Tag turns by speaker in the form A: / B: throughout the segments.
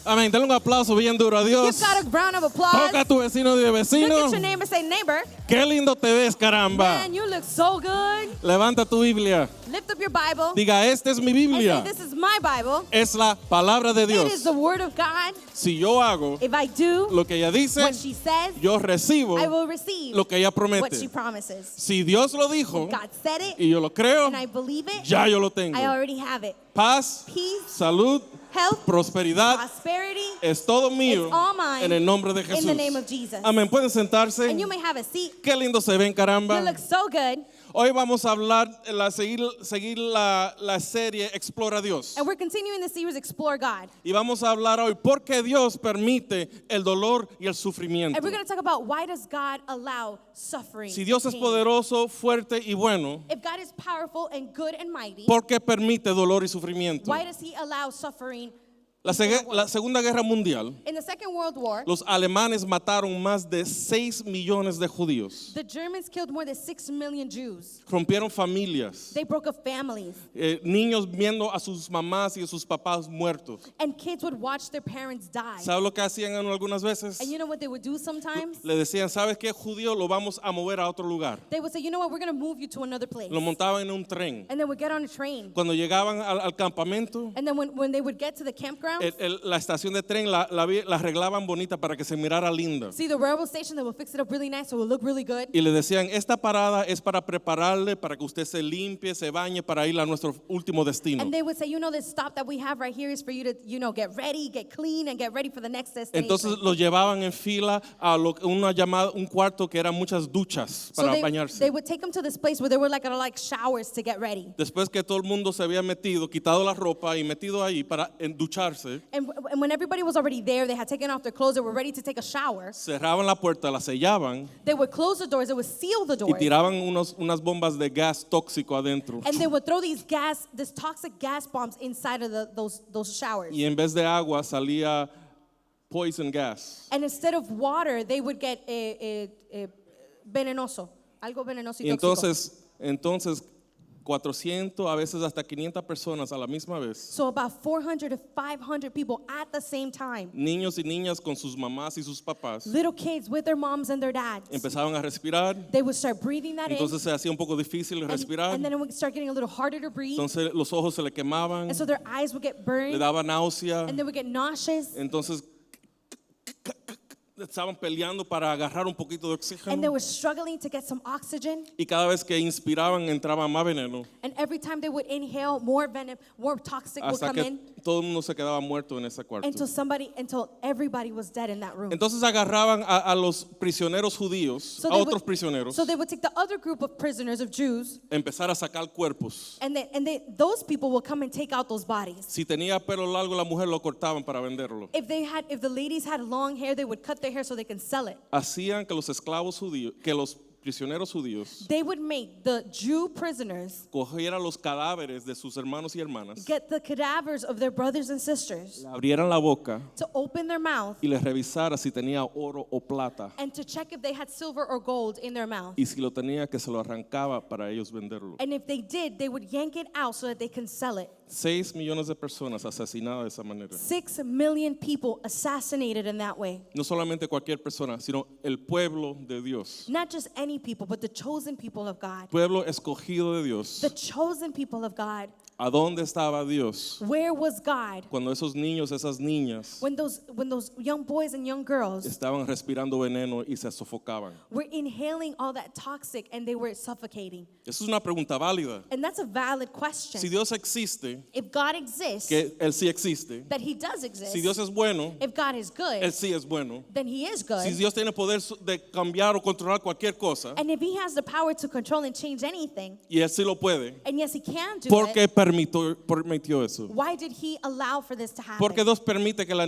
A: Amén. Dale un aplauso bien duro a
B: Give
A: Dios.
B: God a round of applause.
A: Toca a tu vecino de
B: Look
A: vecino.
B: at your neighbor, say, neighbor,
A: Qué lindo te ves, caramba.
B: man, you look so good.
A: Levanta tu Biblia.
B: Lift up your Bible
A: Diga, esta es mi
B: and say,
A: Biblia.
B: this is my Bible.
A: Es la palabra de
B: It is
A: Dios.
B: the word of God.
A: Si yo hago
B: If I do
A: lo que ella dice,
B: what she says,
A: yo recibo
B: I will receive
A: lo que ella
B: what she
A: promete.
B: promises.
A: Si Dios lo dijo
B: God said it,
A: y yo lo creo,
B: and I believe it,
A: ya yo lo tengo.
B: I already have it.
A: Paz,
B: Peace,
A: salud,
B: health,
A: prosperidad,
B: prosperity,
A: es todo mío
B: it's all mine
A: en el nombre de
B: in the name
A: Jesús.
B: of Jesus.
A: Amén. Pueden sentarse.
B: And you may have a seat.
A: Qué lindo se ven,
B: You
A: caramba.
B: look so good.
A: Hoy vamos a hablar, seguir la serie Explora a Dios.
B: And we're continuing the series Explore God.
A: Y vamos a hablar hoy por qué Dios permite el dolor y el sufrimiento.
B: And we're going to talk about why does God allow suffering?
A: Si Dios es
B: pain?
A: poderoso, fuerte y bueno,
B: If God is powerful and good and mighty,
A: ¿por qué permite dolor y sufrimiento?
B: why does he allow suffering?
A: La Segunda Guerra Mundial,
B: In the Second World War,
A: los alemanes mataron más de 6 millones de judíos.
B: the Germans killed more than 6 million Jews.
A: Rompieron familias.
B: They broke up families.
A: Niños viendo a sus mamás y a sus papás muertos.
B: And kids would watch their parents die.
A: ¿Sabes lo que hacían algunas veces?
B: And you know what they would do sometimes?
A: Le decían, ¿sabes qué, judío? Lo vamos a mover a otro lugar.
B: They would say, you know what, we're going to move you to another place.
A: Lo montaban en un tren.
B: And they would get on a train.
A: Cuando llegaban al campamento,
B: And then when they would get to the campground,
A: la estación de tren la arreglaban bonita para que se mirara linda.
B: see the railroad station, they would fix it up really nice so it would look really good.
A: Y le decían, esta parada es para prepararle, para que usted se limpie, se bañe, para ir a nuestro último destino.
B: And they would say, you know, this stop that we have right here is for you to, you know, get ready, get clean, and get ready for the next destination.
A: Entonces los llevaban en fila a un cuarto que eran muchas duchas
B: So
A: para
B: they
A: bañarse.
B: would take them to this place where they were like showers to get ready.
A: Después que todo el mundo se había metido, quitado la ropa y metido ahí para ducharse,
B: And when everybody was already there, they had taken off their clothes, they were ready to take a shower.
A: cerraban la puerta, la sellaban
B: They would close the doors, they would seal the
A: y
B: doors.
A: tiraban unas bombas de gas tóxico adentro.
B: And they would throw this toxic gas bombs inside of those showers.
A: Y en vez de agua salía poison gas.
B: And instead of water, they would get venenoso, algo venenoso y
A: Y
B: tóxico.
A: entonces 400, a veces hasta 500 personas a la misma vez.
B: So about 400 to 500 people at the same time.
A: Niños y niñas con sus mamás y sus papás
B: Little kids with their moms and their dads.
A: empezaban a respirar.
B: They would start breathing that
A: Entonces
B: in.
A: se hacía un poco difícil respirar.
B: And then it would start getting a little harder to breathe.
A: Entonces los ojos se le quemaban,
B: And so their eyes would get
A: le
B: burned.
A: daba náusea.
B: And they would get nauseous.
A: Entonces estaban peleando para agarrar un poquito de
B: And they
A: oxígeno.
B: were struggling to get some oxygen.
A: Y cada vez que inspiraban entraba más veneno.
B: And every time they would inhale, more venom, more toxic would
A: Hasta
B: come
A: que
B: in
A: todo el mundo se quedaba muerto en ese cuarto.
B: until everybody was dead in that room.
A: Entonces agarraban a los prisioneros judíos, a
B: they
A: otros
B: would-
A: prisioneros,
B: So they would take the other group of prisoners of Jews,
A: empezar a sacar cuerpos.
B: and those people will come and take out those bodies.
A: Si tenía pelo largo la mujer lo cortaban para venderlo.
B: If the ladies had long hair, they would cut their hair so they can sell it.
A: Hacían que los esclavos judíos, que los prisioneros judíos
B: They would make the Jew prisoners
A: cogieran los cadáveres de sus hermanos y hermanas,
B: get the cadavers of their brothers and sisters,
A: abrieran la boca
B: to open their mouth
A: y les revisara si tenía oro o plata.
B: and to check if they had silver or gold in their mouth.
A: Y si lo tenía, que se lo arrancaba para ellos venderlo.
B: And if they did, they would yank it out so that they can sell it.
A: 6 millones de personas asesinadas de esa manera.
B: 6 million people assassinated in that way.
A: No solamente cualquier persona, sino el pueblo de Dios.
B: Not just any people, but the chosen people of God.
A: Pueblo escogido de Dios.
B: The chosen people of God.
A: ¿A dónde estaba Dios
B: Where was God
A: cuando esos niños, esas niñas
B: when those young boys and young girls
A: estaban respirando veneno y se sofocaban?
B: were inhaling all that toxic and they were suffocating?
A: Esa es una pregunta válida.
B: And that's a valid question.
A: Si Dios existe,
B: If God exists,
A: que Él sí existe.
B: that He does exist.
A: Si Dios es bueno,
B: If God is good,
A: Él sí es bueno.
B: then He is good.
A: Si Dios tiene poder de cambiar o controlar cualquier cosa,
B: And if He has the power to control and change anything,
A: y Él sí lo puede,
B: and yes, He can do
A: ¿por
B: it,
A: qué permitió eso?
B: why did He allow for this to happen?
A: Porque Dios permite que una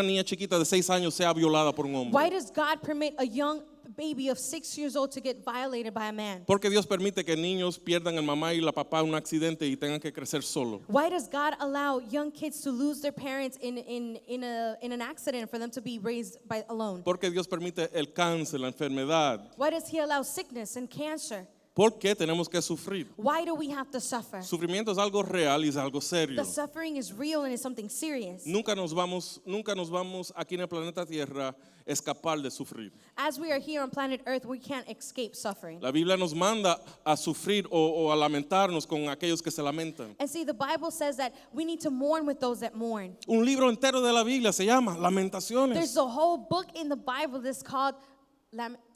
A: niña chiquita de 6 años sea violada por un
B: Why
A: hombre.
B: does God permit a young baby of 6 years old to get violated by a man?
A: Porque Dios permite que niños pierdan el mamá y la papá en un accidente y tengan que crecer solo.
B: Why does God allow young kids to lose their parents in an accident for them to be raised by alone?
A: Porque Dios permite el cáncer, la enfermedad,
B: Why does He allow sickness and cancer?
A: ¿Por qué tenemos que sufrir?
B: Why do we have to suffer?
A: Sufrimiento es algo real y es algo serio.
B: The suffering is real and it's something serious.
A: Nunca nos vamos aquí en el planeta Tierra escapar de sufrir.
B: As we are here on planet Earth, we can't escape suffering.
A: La Biblia nos manda a sufrir o a lamentarnos con aquellos que se lamentan.
B: And see, the Bible says that we need to mourn with those that mourn.
A: Un libro entero de la Biblia se llama
B: There's
A: Lamentaciones.
B: a whole book in the Bible that's called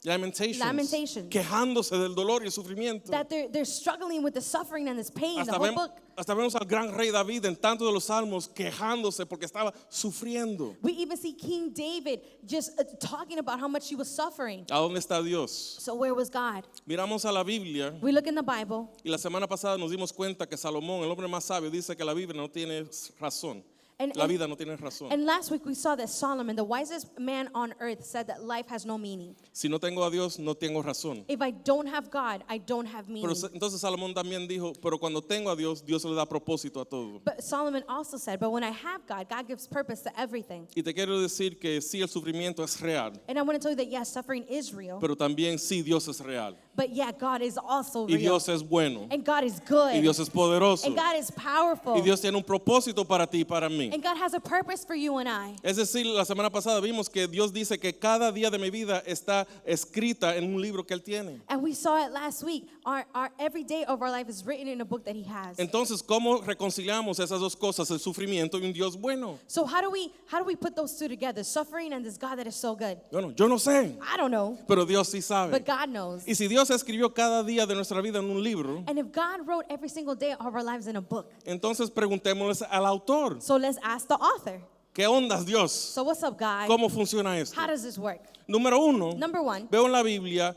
A: Lamentations. Quejándose del dolor y el sufrimiento.
B: that they're struggling with the suffering and this pain, the whole book.
A: Hasta vemos al gran rey David en tanto de los salmos quejándose porque estaba sufriendo.
B: We even see King David just talking about how much he was suffering.
A: ¿A dónde está Dios?
B: So where was God?
A: Miramos a la Biblia
B: We look in the Bible,
A: y la semana pasada nos dimos cuenta que Salomón, el hombre más sabio, dice que la Biblia no tiene razón.
B: And-
A: La vida no tiene razón.
B: and last week we saw that Solomon, the wisest man on earth, said that life has no meaning.
A: Si no tengo a Dios, no tengo razón.
B: If I don't have God, I don't have meaning.
A: Pero entonces Salomón también dijo, pero cuando tengo a Dios, Dios le da propósito a todo.
B: But Solomon also said, but when I have God, God gives purpose to everything.
A: Y te quiero decir que sí, el sufrimiento es real,
B: And I want to tell you that yes, suffering is real,
A: pero también sí, Dios es real.
B: but yeah, God is also
A: Y
B: real.
A: Dios es bueno.
B: And God is good.
A: Y Dios es poderoso.
B: And God is powerful.
A: Y Dios tiene un propósito para ti y para mí.
B: And God has a purpose for you and I.
A: Es decir, la semana pasada vimos que Dios dice que cada día de mi vida está escrita en un libro que Él tiene.
B: And we saw it last week. Our every day of our life is written in a book that He has.
A: Entonces, ¿cómo reconciliamos esas dos cosas, el sufrimiento y un Dios bueno?
B: So how do we put those two together? Suffering and this God that is so good.
A: Bueno, yo no sé,
B: I don't know,
A: pero Dios sí sabe.
B: but God knows.
A: Y si Dios escribió cada día de nuestra vida en un libro,
B: And if God wrote every single day of our lives in a book,
A: entonces preguntémosle al autor,
B: so let's ask the author.
A: ¿qué ondas, Dios?
B: So what's up, God?
A: ¿Cómo funciona esto?
B: How does this work?
A: Número uno,
B: Number one,
A: veo en la Biblia,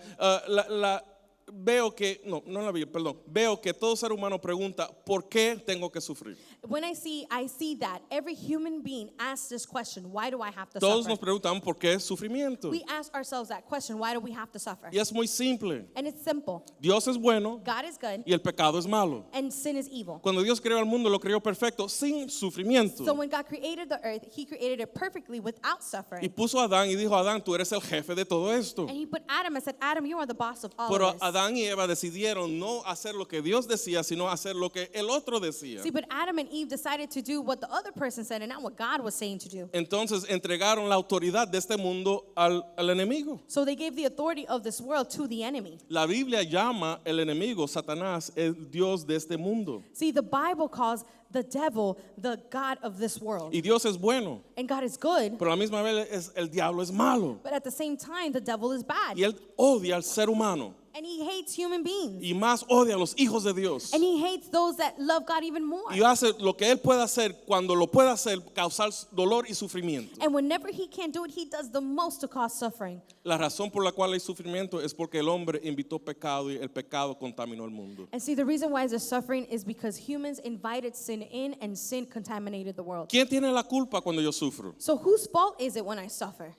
A: veo que, no en la Biblia, perdón, veo que todo ser humano pregunta, ¿por qué tengo que sufrir?
B: when I see that every human being asks this question, why do I have to
A: Todos
B: suffer?
A: nos preguntan, ¿por qué sufrimiento?
B: We ask ourselves that question, why do we have to suffer?
A: Y es muy simple.
B: And it's simple.
A: Dios es bueno
B: God is good
A: y el pecado es malo.
B: and sin is evil.
A: Cuando Dios creó el mundo, lo creó perfecto, sin sufrimiento.
B: So when God created the earth, He created it perfectly without
A: Y
B: suffering.
A: puso a Adán y dijo, Adán, tú eres el jefe de todo esto.
B: And He put Adam and said, Adam, you are the boss of all
A: Pero
B: of this.
A: Adán y Eva decidieron no hacer lo que Dios decía, sino hacer lo que el otro decía.
B: See, but Adam and Eve decided to do what the other person said and not what God was saying to do.
A: Entonces entregaron la autoridad de este mundo al enemigo.
B: So they gave the authority of this world to the enemy.
A: La Biblia llama el enemigo, Satanás, el Dios de este mundo.
B: See, the Bible calls the devil the God of this world.
A: Y Dios es bueno,
B: And God is good,
A: pero a la misma vez el diablo es malo.
B: but at the same time, the devil is bad.
A: Y él odia al ser humano.
B: And he hates human beings.
A: Y más odia a los hijos de Dios.
B: And he hates those that love God even more.
A: Y hace lo que él puede hacer, cuando lo puede hacer, causar dolor y sufrimiento.
B: And whenever he can't do it, he does the most to cause suffering.
A: La razón por la cual hay sufrimiento es porque el hombre invitó pecado y el pecado contaminó el mundo.
B: And see, the reason why there's suffering is because humans invited sin in and sin contaminated the world.
A: ¿Quién tiene la culpa cuando yo sufro?
B: So whose fault is it when I suffer?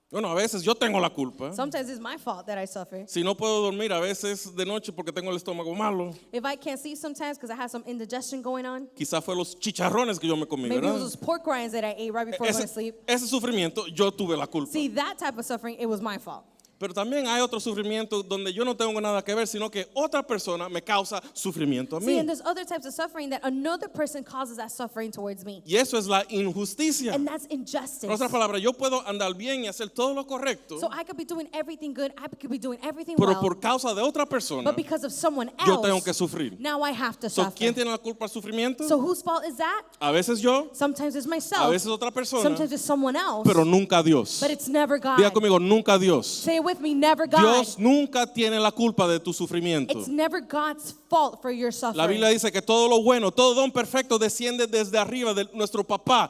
A: Bueno, a veces yo tengo la culpa.
B: Sometimes it's my fault that I suffer.
A: Si no puedo dormir a veces de noche porque tengo el estómago malo,
B: If I can't sleep sometimes because I have some indigestion going on,
A: quizás fue los chicharrones que yo me comí,
B: maybe it was
A: ¿verdad?
B: those pork rinds that I ate right before I went to sleep.
A: Ese sufrimiento yo tuve la culpa.
B: See, that type of suffering, it was my fault.
A: Pero también hay otro sufrimiento donde yo no tengo nada que ver, sino que otra persona me causa sufrimiento a
B: See,
A: mí.
B: and there's other types of suffering that another person causes that suffering towards me.
A: Y eso es la injusticia.
B: And that's injustice.
A: En otras palabras, yo puedo andar bien y hacer todo lo correcto,
B: So I could be doing everything good, I could be doing everything
A: pero
B: well,
A: por causa de otra persona,
B: but because of someone
A: yo tengo que
B: else,
A: sufrir.
B: now I have to
A: So,
B: suffer.
A: ¿quién tiene la culpa al sufrimiento?
B: So whose fault is that?
A: A veces yo,
B: Sometimes it's
A: a
B: myself,
A: veces otra persona,
B: sometimes it's someone else,
A: pero nunca Dios.
B: but it's never God.
A: Diga conmigo, nunca Dios.
B: Say it with me, never God.
A: Dios nunca tiene la culpa de tu sufrimiento.
B: It's never God's fault for your
A: La
B: suffering.
A: Biblia dice que todo lo bueno, todo don perfecto desciende desde arriba de nuestro papá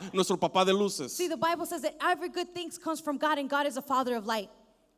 A: de luces.
B: See, the Bible says that every good thing comes from God and God is a father of light.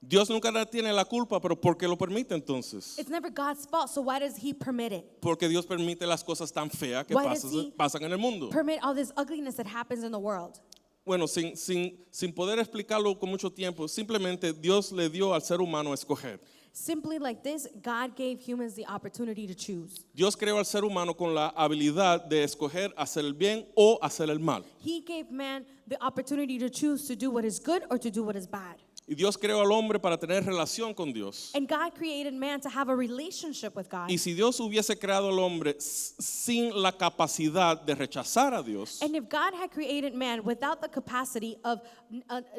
A: Dios nunca tiene la culpa, pero ¿por qué lo permite entonces?
B: It's never God's fault, so why does He permit it?
A: Porque Dios permite las cosas tan feas que
B: Why does he
A: pasan en el mundo.
B: Permit all this ugliness that happens in the world.
A: Bueno, sin poder explicarlo con mucho tiempo, simplemente Dios le dio al ser humano a escoger.
B: Simply like this, God gave humans the opportunity to choose.
A: Dios creó al ser humano con la habilidad de escoger hacer el bien o hacer el mal.
B: He gave man the opportunity to choose to do what is good or to do what is bad.
A: Y Dios creó al hombre para tener relación con Dios.
B: And God created man to have a relationship with God.
A: Y si Dios hubiese creado al hombre sin la capacidad de rechazar a Dios,
B: And if God had created man without the capacity of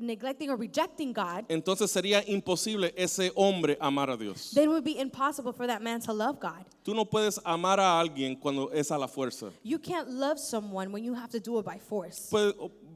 B: neglecting or rejecting God,
A: entonces sería imposible ese hombre amar a Dios.
B: then it would be impossible for that man to love God.
A: Tú no puedes amar a alguien cuando es a la fuerza.
B: You can't love someone when you have to do it by force.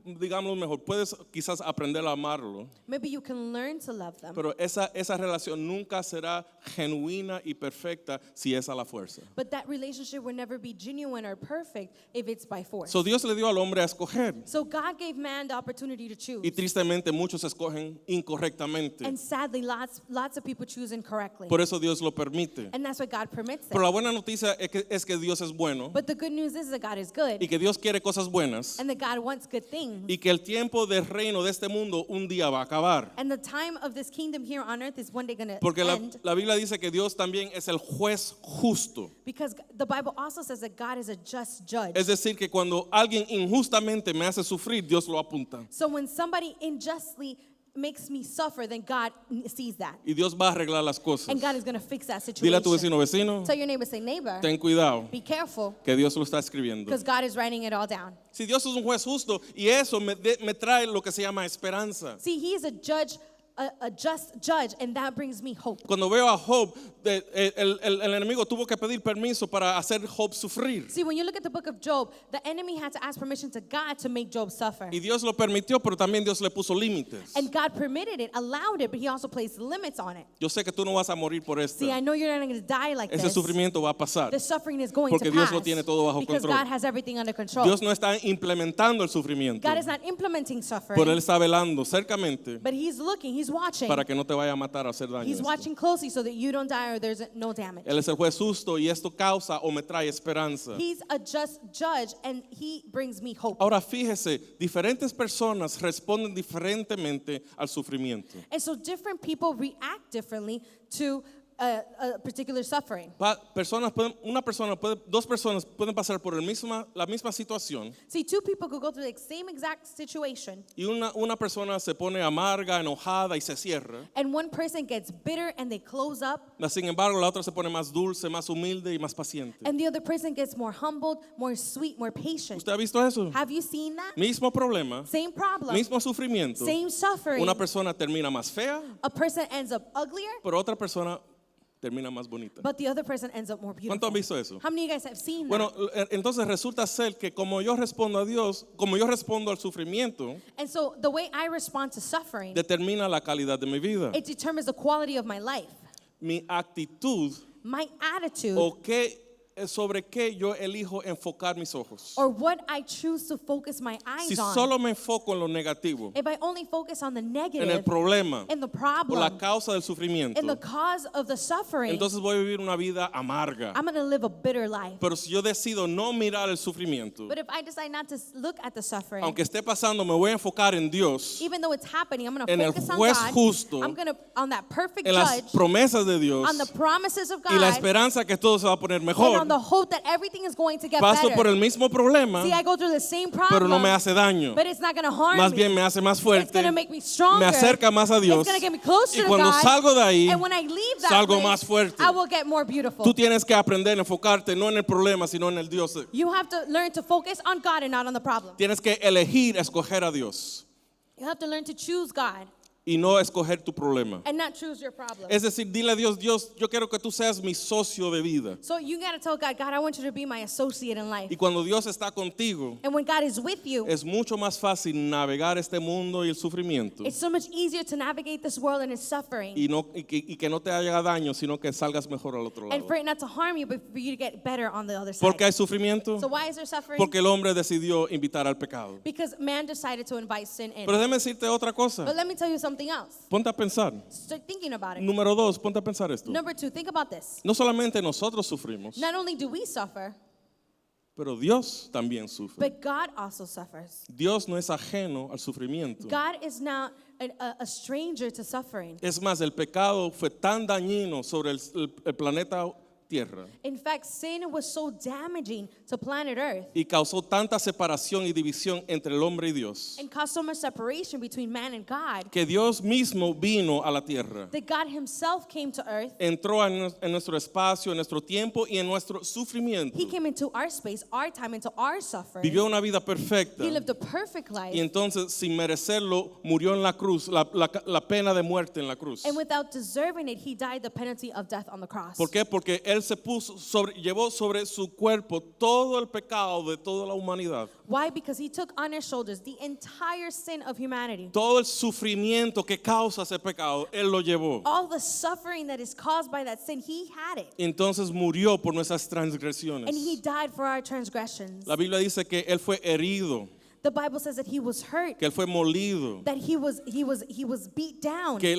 A: Digámoslo mejor, puedes quizás aprender a amarlo,
B: Maybe you can learn to love them,
A: pero esa relación nunca será genuina y perfecta si es a la fuerza.
B: but that relationship will never be genuine or perfect if it's by force.
A: So Dios le dio al hombre a escoger
B: So God gave man the opportunity to choose.
A: y tristemente muchos escogen incorrectamente.
B: And sadly, lots of people choose incorrectly.
A: Por eso Dios lo permite.
B: And that's why God permits
A: Pero
B: it.
A: la buena noticia es que Dios es bueno
B: But the good news is that God is good
A: y que Dios quiere cosas buenas
B: and that God wants good things.
A: y que el tiempo del reino de este mundo un día va a acabar.
B: And the time of this kingdom here on earth is one day going to
A: Porque
B: end.
A: la Biblia dice que Dios también es el juez justo.
B: Because the Bible also says that God is a just judge.
A: Es decir, que cuando alguien injustamente me hace sufrir, Dios lo apunta.
B: So when somebody unjustly makes me suffer, then God sees that.
A: Y Dios va a arreglar las cosas.
B: And God is going to fix that
A: Dile a tu
B: situation.
A: vecino,
B: Tell your neighbor, say, neighbor,
A: ten cuidado,
B: be careful,
A: que Dios lo está escribiendo.
B: because God is writing it all down.
A: Si Dios es un juez justo y eso me trae lo que se llama esperanza.
B: See, he is a judge, a just judge, and that brings me hope.
A: Cuando veo a Job, el enemigo tuvo que pedir permiso para hacer Job sufrir.
B: See, when you look at the book of Job, the enemy had to ask permission to God to make Job suffer.
A: Y Dios lo permitió, pero también Dios le puso límites.
B: And God permitted it, allowed it, but he also placed limits on it.
A: Yo sé que tú no vas a morir por esto.
B: See, I know you're not going to die like
A: Ese
B: this.
A: sufrimiento va a pasar.
B: The suffering is going
A: Porque
B: to
A: Dios
B: pass
A: lo tiene todo bajo
B: because
A: control.
B: God has everything under control.
A: Dios no está implementando el sufrimiento,
B: God is not implementing suffering,
A: pero Él está velando cercamente
B: but he's looking, he's watching.
A: para que no te vaya a matar o hacer daño.
B: He's
A: esto.
B: watching closely so that you don't die or there's no damage.
A: Él es el juez justo y esto causa o me trae esperanza.
B: He's a just judge and he brings me hope.
A: Ahora fíjese, diferentes personas responden diferentemente al sufrimiento.
B: And so different people react differently to a particular suffering.
A: Dos personas pueden pasar por la misma situación
B: See, two people could go through the same exact situation,
A: y una persona se pone amarga, enojada y se cierra.
B: and one person gets bitter and they close up,
A: Sin embargo, la otra se pone más dulce, más humilde y más paciente.
B: and the other person gets more humbled, more sweet, more patient.
A: ¿Usted ha visto eso?
B: Have you seen that?
A: Mismo problema,
B: Same problem,
A: mismo sufrimiento.
B: same suffering.
A: Una persona termina más fea,
B: A person ends up uglier,
A: pero otra persona termina más bonita.
B: but the other person ends up more beautiful.
A: ¿Cuánto han visto eso?
B: How many of you guys have seen
A: Bueno,
B: that?
A: entonces resulta ser que como yo respondo a Dios, como yo respondo al sufrimiento,
B: And so the way I respond to suffering,
A: determina la calidad de mi vida.
B: it determines the quality of my life.
A: Mi actitud
B: My attitude
A: o sobre qué yo elijo enfocar mis ojos.
B: or what I choose to focus my
A: Si
B: eyes on.
A: solo me enfoco en lo negativo,
B: If I only focus on the
A: en el
B: negative,
A: problema
B: in the
A: o la
B: problem,
A: causa del sufrimiento,
B: in the cause of the suffering,
A: entonces voy a vivir una vida amarga.
B: I'm going to live a bitter life.
A: Pero si yo decido no mirar el sufrimiento,
B: But if I decide not to look at the suffering,
A: aunque esté pasando, me voy a enfocar en Dios,
B: even though it's happening, I'm going
A: en
B: to
A: el
B: focus on
A: juez
B: God.
A: justo,
B: I'm going to on that perfect
A: en las
B: judge,
A: promesas de Dios
B: on the promises of
A: y la
B: God,
A: esperanza que todo se va a poner
B: and
A: mejor.
B: on the hope that everything is going to get
A: Paso
B: better.
A: por el mismo problema,
B: See, I go through the same
A: pero
B: problem,
A: no me hace daño.
B: but it's not going to harm
A: Más
B: me.
A: bien me hace más
B: It's
A: fuerte,
B: going to make me stronger.
A: me acerca más a Dios.
B: It's going to get me closer
A: Y
B: to
A: cuando
B: God.
A: salgo de ahí,
B: And when I leave that
A: salgo
B: place,
A: más fuerte.
B: I will get more beautiful.
A: Tú tienes que aprender a enfocarte no en el problema, sino en el Dios.
B: You have to learn to focus on God and not on the problem.
A: Tienes que elegir escoger a Dios
B: You have to learn to choose God
A: y no escoger tu problema.
B: and not choose your problem.
A: Es decir, dile a Dios, Dios, yo quiero que tú seas mi socio de vida.
B: So you got to tell God, God, I want you to be my associate in life.
A: Y cuando Dios está contigo,
B: And when God is with you,
A: es mucho más fácil navegar este mundo y el sufrimiento
B: it's so much easier to navigate this world and its suffering.
A: y que no te haga daño, sino que salgas mejor al otro
B: And
A: lado.
B: for it not to harm you, but for you to get better on the other side.
A: ¿Por qué hay sufrimiento?
B: So why is there suffering?
A: Porque el hombre decidió invitar al pecado.
B: Because man decided to invite sin in.
A: Pero déjame decirte otra
B: But
A: cosa.
B: let me tell you something else.
A: Ponte a pensar.
B: Start thinking about it.
A: Número 2, ponte a pensar esto.
B: Number 2, think about this.
A: No solamente nosotros sufrimos,
B: Not only do we suffer,
A: pero Dios también sufre.
B: but God also suffers.
A: Dios no es ajeno al sufrimiento.
B: God is not a stranger to suffering.
A: Es más, el pecado fue tan dañino sobre el planeta tierra
B: In fact, sin was so damaging to planet Earth
A: y causó tanta separación y división entre el hombre y Dios
B: and caused so much separation between man and God
A: que Dios mismo vino a la tierra.
B: that God himself came to earth.
A: Entró en nuestro espacio, en nuestro tiempo y en nuestro sufrimiento.
B: He came into our space, our time, into our suffering.
A: Vivió una vida perfecta
B: He lived a perfect life.
A: y entonces sin merecerlo murió en la cruz, la pena de muerte en la cruz.
B: And without deserving it, he died the penalty of death on the cross.
A: ¿Por qué? Porque él llevó sobre su cuerpo todo el pecado de toda la humanidad.
B: Why? Because he took on his shoulders the entire sin of humanity.
A: Todo el sufrimiento que causa ese pecado, él lo llevó.
B: All the suffering that is caused by that sin, he had it.
A: Entonces murió por nuestras transgresiones.
B: And he died for our transgressions.
A: La Biblia dice que él fue herido,
B: The Bible says that he was hurt,
A: que él fue molido,
B: that he was beat down,
A: que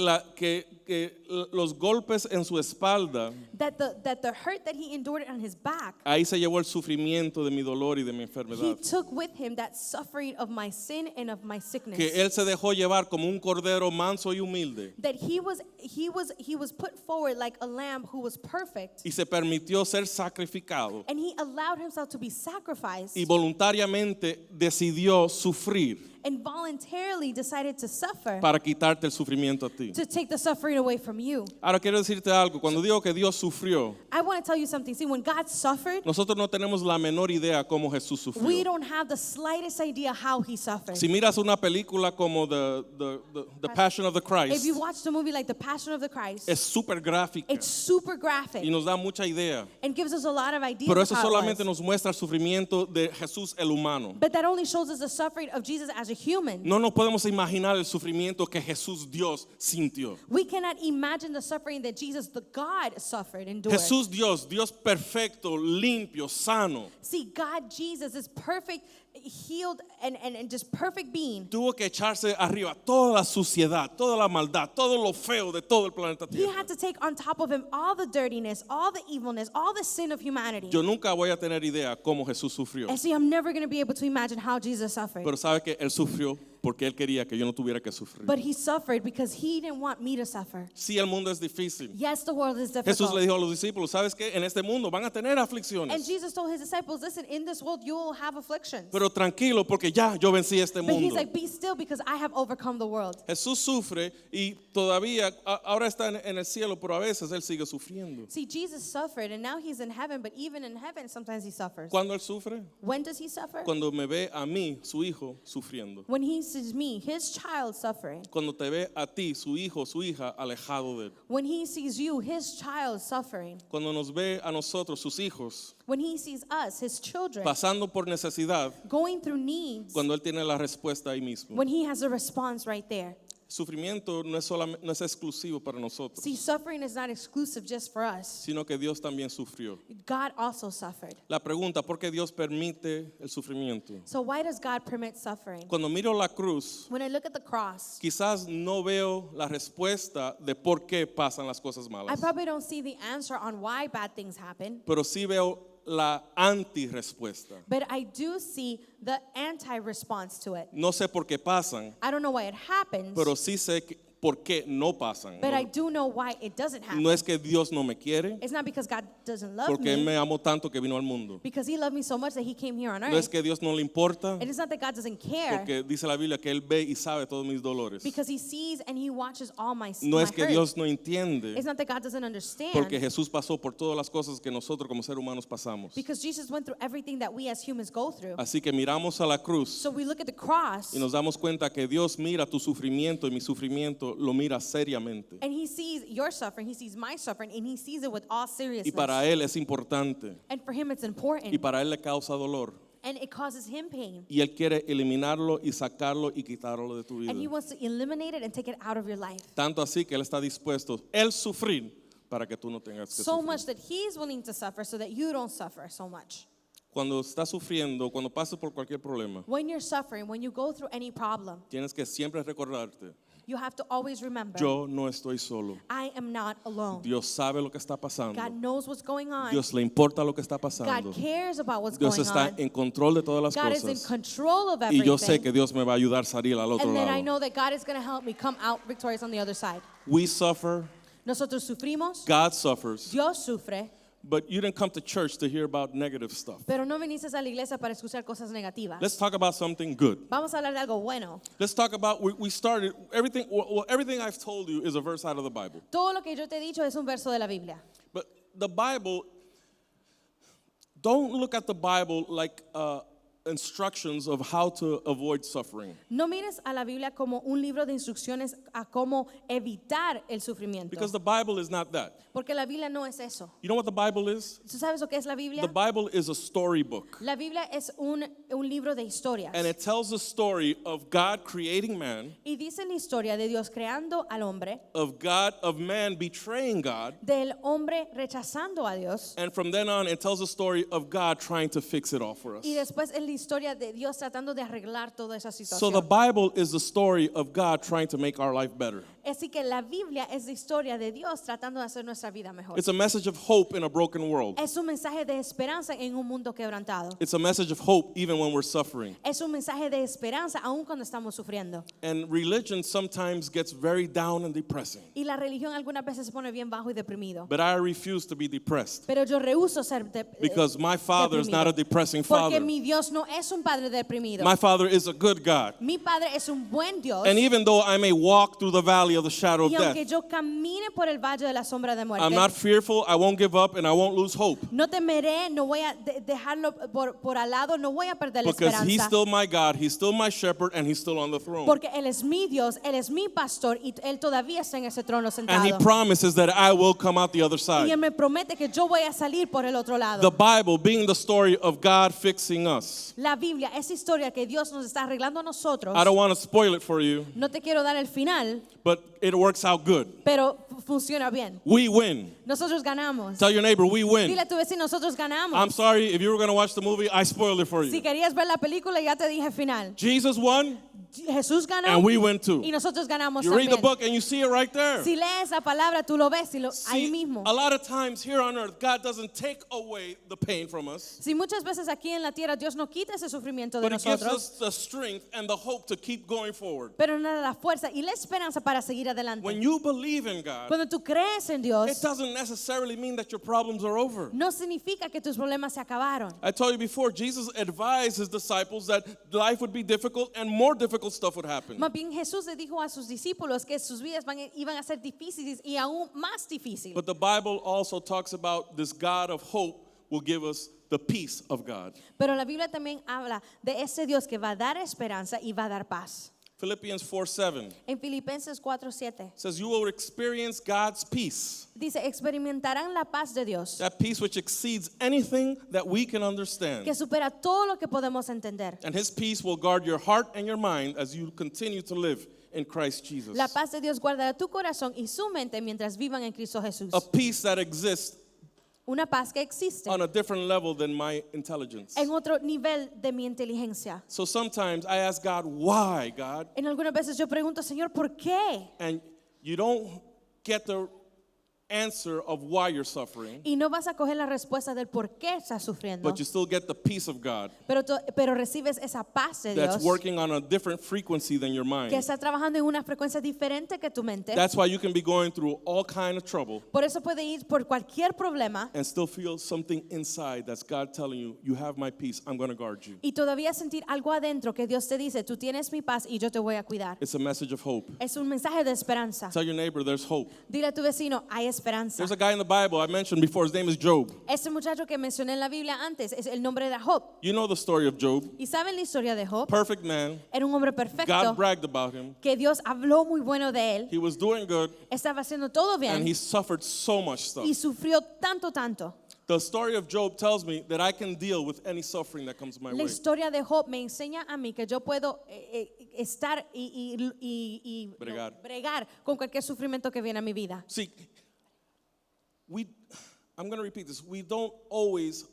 A: los golpes en su espalda,
B: that the hurt that he endured on his back,
A: ahí se llevó el sufrimiento de mi dolor y de mi
B: he
A: enfermedad.
B: took with him that suffering of my sin and of my sickness.
A: Que él se dejó llevar como un cordero manso y humilde
B: That he was put forward like a lamb who was perfect,
A: y se permitió ser sacrificado
B: and he allowed himself to be sacrificed
A: y voluntariamente decidió sufrir
B: and voluntarily decided to suffer
A: para quitarte el sufrimiento a ti.
B: to take the suffering away from you.
A: Ahora quiero decirte algo, cuando digo que Dios sufrió,
B: I want to tell you something. See, when God suffered,
A: nosotros no tenemos la menor idea cómo Jesús
B: we
A: sufrió.
B: don't have the slightest idea how he suffered.
A: Si miras una película como The Passion of the
B: If
A: Christ,
B: you watch the movie like The Passion of the Christ,
A: es súper gráfica
B: it's super graphic
A: y nos da mucha idea.
B: and gives us a lot of ideas
A: Pero
B: of
A: eso
B: how it
A: solamente
B: was.
A: nos muestra el sufrimiento de Jesús el humano.
B: But that only shows us the suffering of Jesus as a human.
A: No nos podemos imaginar el sufrimiento que Jesús Dios sintió.
B: We cannot imagine the suffering that Jesus, the God, suffered, endured.
A: Jesús Dios perfecto, limpio, sano,
B: See, God, Jesus, is perfect, healed, and just perfect being.
A: tuvo que echarse arriba toda la suciedad, toda la maldad, todo lo feo de todo el planeta
B: He
A: Tierra.
B: had to take on top of him all the dirtiness, all the evilness, all the sin of humanity.
A: Yo nunca voy a tener idea cómo Jesús sufrió,
B: And see, I'm never going to be able to imagine how Jesus suffered.
A: pero sabe que él sufrió porque él quería que yo no tuviera que sufrir.
B: But he suffered because he didn't want me to suffer.
A: Sí, el mundo es difícil.
B: Yes, the world is
A: Jesús le
B: difficult.
A: dijo a los discípulos, ¿sabes qué? En este mundo van a tener
B: And
A: aflicciones,
B: Jesus told his disciples, listen, in this world you will have afflictions.
A: pero tranquilo porque ya yo vencí este
B: But he's
A: mundo.
B: like, be still because I have overcome the world.
A: Jesús sufre y todavía, ahora está en el cielo, pero a veces él sigue sufriendo.
B: See, Jesus suffered and now he's in heaven, but even in heaven sometimes he suffers.
A: ¿Cuándo él sufre?
B: When does he suffer?
A: Cuando me ve a mí, su hijo, sufriendo.
B: When he sees me, his child, suffering.
A: Cuando te ve a ti, su hijo, su hija, alejado de él.
B: When he sees you, his child, suffering.
A: Cuando nos ve a nosotros, sus hijos,
B: When he sees us, his children,
A: pasando por necesidad,
B: going through needs.
A: cuando él tiene la respuesta ahí mismo.
B: When he has a response right there.
A: Sufrimiento no es exclusivo para nosotros,
B: See, suffering is not exclusive just for us.
A: sino que Dios también sufrió.
B: God also suffered.
A: La pregunta, ¿por qué Dios permite el sufrimiento?
B: So why does God permit suffering?
A: Cuando miro la cruz,
B: When I look at the cross,
A: quizás no veo la respuesta de por qué pasan las cosas
B: I
A: malas,
B: probably don't see the answer on why bad things happen,
A: pero sí veo la antirrespuesta.
B: but I do see the anti-response to it.
A: No sé por qué pasan,
B: I don't know why it happens,
A: pero sí sé por qué no pasan.
B: but I do know why it doesn't happen.
A: No es que Dios no me quiere,
B: It's not because God doesn't love
A: porque Él
B: me,
A: me amó tanto que vino al mundo.
B: because he loved me so much that he came here on
A: No es
B: earth.
A: que Dios no le importa,
B: And it's not that God doesn't care,
A: porque dice la Biblia que Él ve y sabe todos mis dolores.
B: because he sees and he watches all my
A: No
B: my
A: es que
B: hurt.
A: Dios no entiende,
B: It's not that God doesn't understand,
A: porque Jesús pasó por todas las cosas que nosotros como seres humanos pasamos.
B: because Jesus went through everything that we as humans go through.
A: Así que miramos a la cruz
B: So we look at the cross,
A: y nos damos cuenta que Dios mira tu sufrimiento y mi sufrimiento lo mira seriamente.
B: and he sees your suffering, he sees my suffering, and he sees it with all
A: Y
B: seriousness.
A: para Él es importante
B: And for him it's
A: y
B: important,
A: para Él le causa dolor.
B: and it causes him pain.
A: Y Él quiere eliminarlo y sacarlo y quitarlo de tu vida.
B: And he wants to eliminate it and take it out of your life.
A: Tanto así que Él está dispuesto Él sufrir para que tú no tengas que
B: So
A: sufrir.
B: much that he's willing to suffer so that you don't suffer so much.
A: Cuando estás sufriendo, cuando pasas por cualquier problema,
B: When you're suffering, when you go through any problem,
A: tienes que siempre recordarte,
B: you have to always remember,
A: yo no estoy solo.
B: I am not alone.
A: Dios sabe lo que está pasando.
B: God knows what's going on.
A: Dios le importa lo que está
B: God
A: pasando.
B: cares about what's
A: Dios
B: going
A: está
B: on.
A: en control de todas las
B: God is in
A: cosas.
B: control of
A: Y yo sé que
B: everything.
A: Dios me va a ayudar a salir al otro
B: And then I
A: lado.
B: know that God is going to help me come out victorious on the other side.
A: We suffer,
B: Nosotros sufrimos,
A: God suffers,
B: Dios sufre,
A: but you didn't come to church to hear about negative stuff.
B: Pero no viniste a la iglesia para escuchar cosas negativas.
A: Let's talk about something good.
B: Vamos a hablar de algo bueno.
A: Let's talk about, we started, everything I've told you is a verse out of the Bible.
B: Todo lo que yo te he dicho es un verso de la Biblia.
A: But the Bible, don't look at the Bible like instructions of how to avoid suffering.
B: No mires a la Biblia como un libro de instrucciones a cómo evitar el sufrimiento.
A: Because the Bible is not that.
B: Porque la Biblia no es eso.
A: You know what the Bible is?
B: ¿Tú sabes lo que es la Biblia?
A: The Bible is a storybook.
B: La Biblia es un libro de historias.
A: And it tells the story of God creating man,
B: Y dice la historia de Dios creando al hombre,
A: of man betraying God.
B: del hombre rechazando a Dios.
A: And from then on, it tells the story of God trying to fix it all for us.
B: Y después es la historia de Dios tratando de arreglar toda esa
A: So the
B: situación.
A: Bible is the story of God trying to make our life better.
B: Así que la Biblia es la historia de Dios tratando de hacer nuestra vida mejor.
A: It's a message of hope in a broken world.
B: Es un mensaje de esperanza en un mundo quebrantado.
A: It's a message of hope even when we're suffering.
B: Es un mensaje de esperanza aun cuando estamos sufriendo.
A: And religion sometimes gets very down and depressing.
B: Y la religión algunas veces se pone bien bajo y deprimido.
A: But I refuse to be depressed
B: Pero yo rehúso ser
A: because my Father is not a depressing
B: porque
A: Father.
B: mi Dios no es un padre deprimido.
A: My Father is a good God.
B: Mi padre es un buen Dios.
A: And even though I may walk through the valley of the shadow of
B: Y
A: death,
B: aunque yo camine por el valle de la sombra de muerte,
A: I'm not fearful, I won't give up, and I won't lose hope.
B: no temeré, no voy a dejarlo por al lado, no voy a perder la
A: Because He's
B: esperanza.
A: still my God, He's still my shepherd, and He's still on the throne.
B: Porque Él es mi Dios, Él es mi pastor y Él todavía está en ese trono
A: And He
B: sentado.
A: promises that I will come out the other
B: Y
A: side.
B: Él me promete que yo voy a salir por el otro lado.
A: The Bible being the story of God fixing us.
B: La Biblia, esa historia que Dios nos está arreglando a nosotros,
A: I don't want to spoil it for you,
B: no te quiero dar el final,
A: but it works out good.
B: pero funciona bien.
A: We win.
B: Nosotros ganamos.
A: Tell your neighbor, we win.
B: Dile a tu vecino, nosotros ganamos.
A: I'm sorry, if you were going to watch the movie, I spoiled it for
B: Si
A: you.
B: querías ver la película, ya te dije el final.
A: Jesus won,
B: Jesús ganó
A: and we win too.
B: y nosotros ganamos
A: You read the
B: también.
A: book and you see it right there.
B: Si lees la palabra, tú lo ves ahí
A: See,
B: mismo.
A: a lot of times here on earth, God doesn't take away the pain from us,
B: Si muchas veces aquí en la tierra Dios no quita ese sufrimiento de
A: but He gives
B: nosotros,
A: us the strength and the hope to keep going forward.
B: pero nos da la fuerza y la esperanza para seguir adelante.
A: When you believe in God,
B: Cuando tú crees en
A: it
B: Dios,
A: doesn't necessarily mean that your problems are over.
B: no significa que tus problemas se acabaron.
A: I told you before, Jesus advised His disciples that life would be difficult and more difficult stuff would happen.
B: Más bien Jesús le dijo a sus discípulos que sus vidas iban a ser difíciles y aún más difíciles.
A: But the Bible also talks about this God of hope will give us the peace of God.
B: Pero la Biblia también habla de ese Dios que va a dar esperanza y va a dar paz.
A: Philippians 4:7
B: En Filipenses 4:7
A: says you will experience God's peace.
B: dice, experimentarán la paz de Dios,
A: That peace which exceeds anything that we can understand.
B: que supera todo lo que podemos entender.
A: And His peace will guard your heart and your mind as you continue to live in Christ Jesus.
B: La paz de Dios guardará tu corazón y su mente mientras vivan en Cristo Jesús.
A: A peace that exists
B: Una paz que existe
A: on a different level than my intelligence.
B: en otro nivel de mi inteligencia.
A: So sometimes I ask God, why, God?
B: En algunas veces yo pregunto, Señor, ¿por qué?
A: And you don't get the answer of why you're suffering,
B: Y no vas a coger la respuesta del por qué estás sufriendo,
A: but you still get the peace of God
B: pero recibes esa paz de
A: that's
B: Dios
A: working on a different frequency than your mind.
B: que está trabajando en una frecuencia diferente que tu mente.
A: That's why you can be going through all kind of trouble
B: Por eso puede ir por cualquier problema
A: and still feel something inside that's God telling you, you have my peace, I'm going to guard you.
B: y todavía sentir algo adentro que Dios te dice, tú tienes mi paz y yo te voy a cuidar.
A: It's a message of hope.
B: Es un mensaje de esperanza.
A: Tell your neighbor there's hope.
B: Dile a tu vecino, hay esperanza.
A: There's a guy in the Bible I mentioned before, his name is Job.
B: Este muchacho que mencioné en la Biblia antes, es el nombre de Job.
A: You know the story of Job.
B: ¿Y saben la historia de Job?
A: Perfect man.
B: Era un hombre
A: God
B: perfecto,
A: bragged about him.
B: que Dios habló muy bueno de él,
A: He was doing good
B: estaba haciendo todo
A: and
B: bien
A: he suffered so much stuff.
B: y sufrió tanto.
A: The story of Job tells me that I can deal with any suffering that comes my
B: La
A: way.
B: historia de Job me enseña a mí que yo puedo estar y bregar con cualquier sufrimiento que viene a mi vida.
A: See, I'm going to repeat this. We don't always,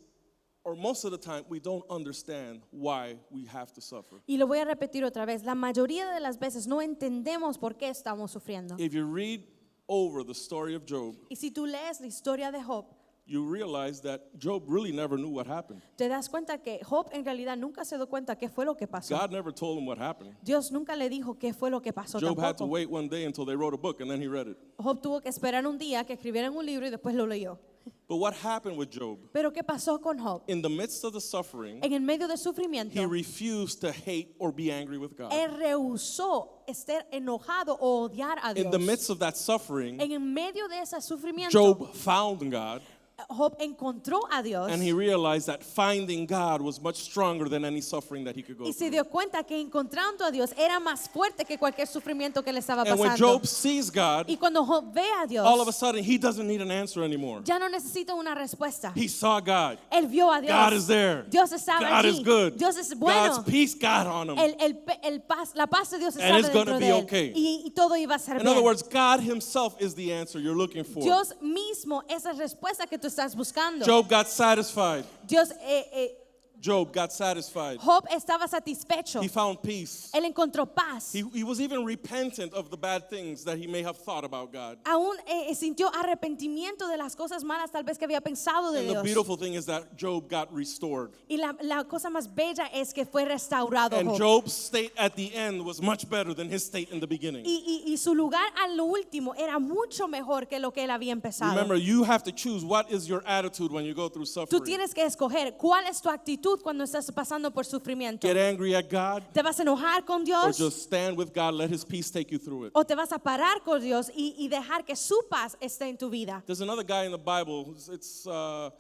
A: or most of the time, we don't understand why we have to suffer.
B: Y lo voy a repetir otra vez. La mayoría de las veces no entendemos por qué estamos sufriendo.
A: If you read over the story of Job,
B: Y si tú lees la historia de Job,
A: you realize that Job really never knew what happened.
B: te das cuenta que Job en realidad nunca se dio cuenta qué fue lo que pasó.
A: God never told him what happened.
B: Dios nunca le dijo qué fue lo que pasó
A: Job had to
B: tampoco.
A: wait one day until they wrote a book and then he read it.
B: Job tuvo que esperar un día que escribieran un libro y después lo leyó.
A: But what happened with Job?
B: Pero ¿qué pasó con Job?
A: In the midst of the suffering,
B: En el medio del sufrimiento,
A: he refused to hate or be angry with God.
B: él rehusó estar enojado o odiar a Dios.
A: In the midst of that suffering,
B: En el medio de ese sufrimiento,
A: Job found God,
B: Job encontró a Dios
A: and he realized that finding God was much stronger than any suffering that he could go
B: y se
A: through.
B: dio cuenta que encontrando a Dios era más fuerte que cualquier sufrimiento que le estaba
A: And when
B: pasando.
A: Job sees God,
B: Y cuando Job ve a Dios,
A: all of a sudden he doesn't need an answer anymore.
B: ya no necesita una respuesta.
A: He saw God.
B: Él vio a Dios.
A: God is there.
B: Dios estaba
A: God
B: allí.
A: is good.
B: Dios es bueno.
A: God's peace got on him.
B: La paz de Dios
A: And
B: estaba
A: it's gonna
B: dentro
A: be
B: de él.
A: okay.
B: Y todo iba a ser
A: In
B: bien.
A: other words, God himself is the answer you're looking for.
B: Dios mismo es la respuesta que tú estás buscando.
A: Job got satisfied.
B: Dios,
A: Job got satisfied.
B: Job estaba satisfecho.
A: He found peace.
B: Él encontró paz.
A: He was even repentant of the bad things that he may have thought about God.
B: Aún sintió arrepentimiento de las cosas malas tal vez que había pensado de
A: And the
B: Dios.
A: beautiful thing is that Job got restored.
B: Y la cosa más bella es que fue restaurado
A: And
B: Job.
A: Job's state at the end was much better than his state in the beginning.
B: Y su lugar a lo último era mucho mejor que lo que él había empezado.
A: Remember, you have to choose what is your attitude when you go through
B: Tú
A: suffering.
B: tienes que escoger cuál es tu actitud cuando estás pasando por sufrimiento.
A: Get angry at God
B: ¿Te vas a enojar con
A: or
B: Dios?
A: just stand with God, let his peace take you through it.
B: ¿O te vas a parar con Dios y dejar que su paz esté en tu vida?
A: There's another guy in the Bible, it's a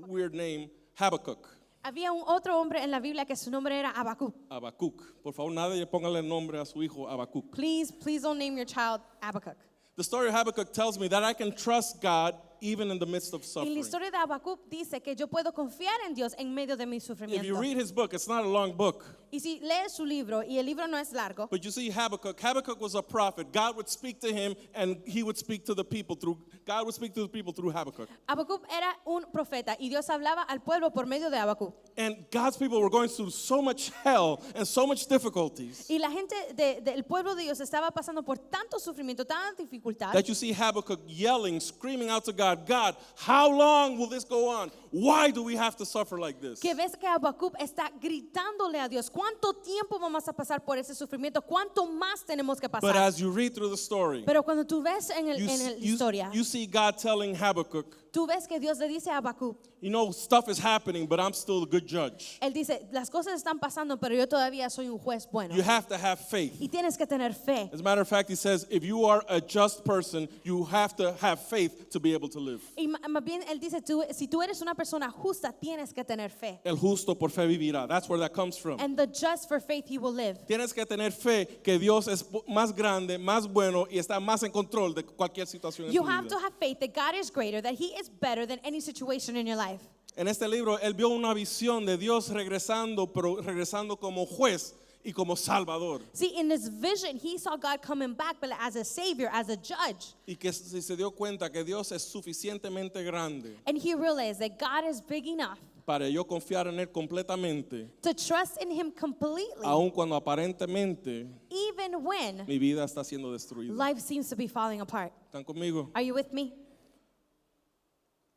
A: weird name, Habakkuk.
B: Había un otro hombre en la Biblia que su nombre era Habacuc.
A: Habakkuk. Por favor, nadie póngale nombre a su hijo Habakkuk.
B: Please don't name your child Habacuc.
A: The story of Habakkuk tells me that I can trust God even in the midst of
B: Y la
A: suffering.
B: historia de Habacuc dice que yo puedo confiar en Dios en medio de mi
A: If you
B: sufrimiento.
A: read his book, it's not a long book,
B: Y si lees su libro, y el libro no es largo,
A: but you see Habakkuk. Habakkuk was a prophet. God would speak to him, and he would speak to the people through. God would speak to the people through Habakkuk.
B: Habacuc era un profeta y Dios hablaba al pueblo por medio de Habacuc.
A: And God's people were going through so much hell and so much difficulties
B: Y la gente del pueblo de Dios estaba pasando por tanto sufrimiento, tanta dificultad,
A: that you see Habakkuk yelling, screaming out to God, God, how long will this go on? Why do we have to suffer like this?
B: que ves que Habacuc está gritándole a Dios, ¿cuánto tiempo vamos a pasar por ese sufrimiento? ¿Cuánto más tenemos que
A: But
B: pasar?
A: as you read through the story,
B: Pero cuando tú ves en la historia,
A: you see God telling Habakkuk,
B: tú ves que Dios le dice a Habacuc,
A: you know, stuff is happening, but I'm still a good judge.
B: él dice, las cosas están pasando, pero yo todavía soy un juez bueno.
A: You have to have faith.
B: Y tienes que tener fe.
A: As a matter of fact, he says, if you are a just person, you have to have faith to be able to live.
B: Y más bien él dice, si tú eres una persona justa, tienes que tener fe.
A: El justo por fe vivirá. That's where that comes from.
B: And the just for faith he will live.
A: Tienes que tener fe que Dios es más grande, más bueno y está más en control de cualquier situación en
B: You
A: tu
B: have
A: vida.
B: to have faith that God is greater, that he is better than any situation in your life.
A: En este libro él vio una visión de Dios regresando, pero regresando como juez y como salvador.
B: See, in this vision, he saw God coming back, but as a savior, as a judge.
A: Y que se dio cuenta que Dios es suficientemente grande
B: And he realized that God is big enough
A: para yo confiar en él completamente,
B: to trust in him completely,
A: aun cuando aparentemente
B: even when
A: mi vida está siendo destruida.
B: life seems to be falling apart.
A: ¿Están conmigo?
B: Are you with me?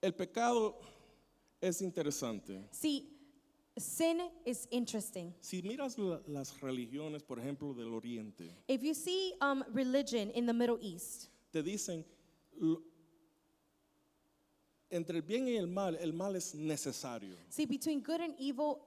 A: El pecado es interesante.
B: See, sin is interesting.
A: Si miras las religiones, por ejemplo, del Oriente,
B: If you see religion in the Middle East,
A: te dicen, entre el bien y el mal es necesario.
B: see, between good and evil,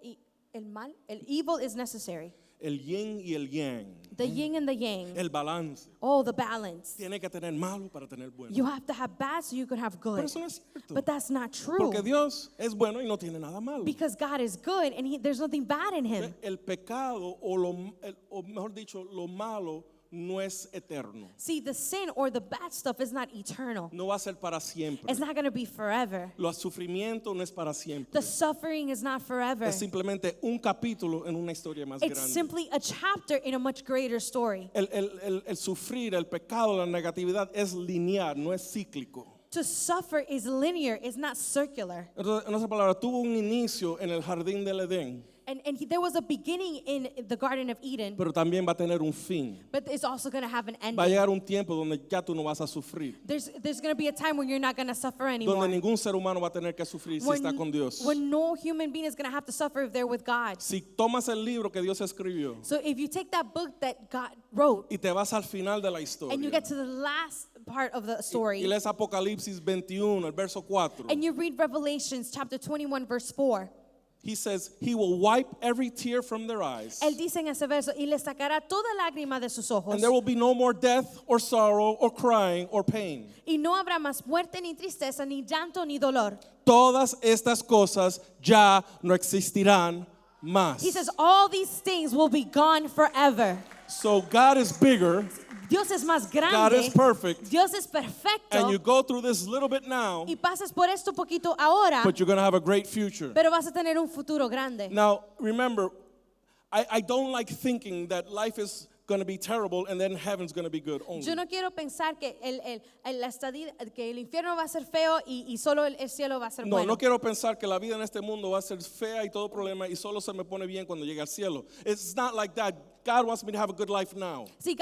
B: el evil is necessary.
A: El yin y el yang,
B: The yin and the yang.
A: el balance.
B: Oh, the balance.
A: Tiene que tener malo para tener bueno.
B: You have to have bad so you can have
A: Pero
B: good.
A: eso no es cierto.
B: But that's not true.
A: Porque Dios es bueno y no tiene nada malo.
B: Because God is good and there's nothing bad in him.
A: El pecado, o mejor dicho, lo malo, no es eterno.
B: See, the sin or the bad stuff is not eternal.
A: No va a ser para siempre.
B: It's not going to be forever.
A: Los sufrimientos no es para siempre.
B: The suffering is not forever.
A: Es simplemente un capítulo en una historia más
B: It's
A: grande.
B: simply a chapter in a much greater story.
A: El sufrir, el pecado, la negatividad es lineal, no es cíclico.
B: To suffer is linear, it's not circular.
A: Entonces, en otras palabras, tuvo un inicio en el jardín del Edén,
B: And there was a beginning in the Garden of Eden,
A: pero también va a tener un fin.
B: but it's also going to have an
A: Va a
B: ending.
A: llegar un tiempo donde ya tú no vas a sufrir,
B: There's going to be a time when you're not going to suffer
A: donde
B: anymore.
A: ningún ser humano va a tener que sufrir si está con Dios.
B: When no human being is going to have to suffer if they're with God.
A: Si tomas el libro que Dios escribió
B: So if you take that book that God wrote
A: y te vas al final de la
B: and you
A: historia,
B: get to the last part of the
A: Y
B: story.
A: lees Apocalipsis 21, el verso 4.
B: And you read Revelations chapter 21 verse 4.
A: He says, he will wipe every tear from their eyes.
B: Él dice en ese verso, y le sacará toda lágrima de sus ojos.
A: And there will be no more death or sorrow or crying or pain.
B: Y no habrá más muerte, ni tristeza, ni llanto, ni dolor.
A: Todas estas cosas ya no existirán más.
B: He says all these things will be gone forever.
A: So God is bigger,
B: Dios es más grande.
A: God is perfect,
B: Dios es perfecto.
A: and you go through this little bit now,
B: Y pasas por esto poquito ahora,
A: but you're going to have a great future.
B: pero vas a tener un futuro grande.
A: Now, remember, I don't like thinking that life is going to be terrible and then heaven's going to be good only.
B: Yo no quiero pensar que que el infierno va a ser feo y solo el cielo va a ser
A: No,
B: bueno.
A: no quiero pensar que la vida en este mundo va a ser fea y todo problema y solo se me pone bien cuando llegue al cielo. It's not like that. God wants me to have a good life now.
B: Sí,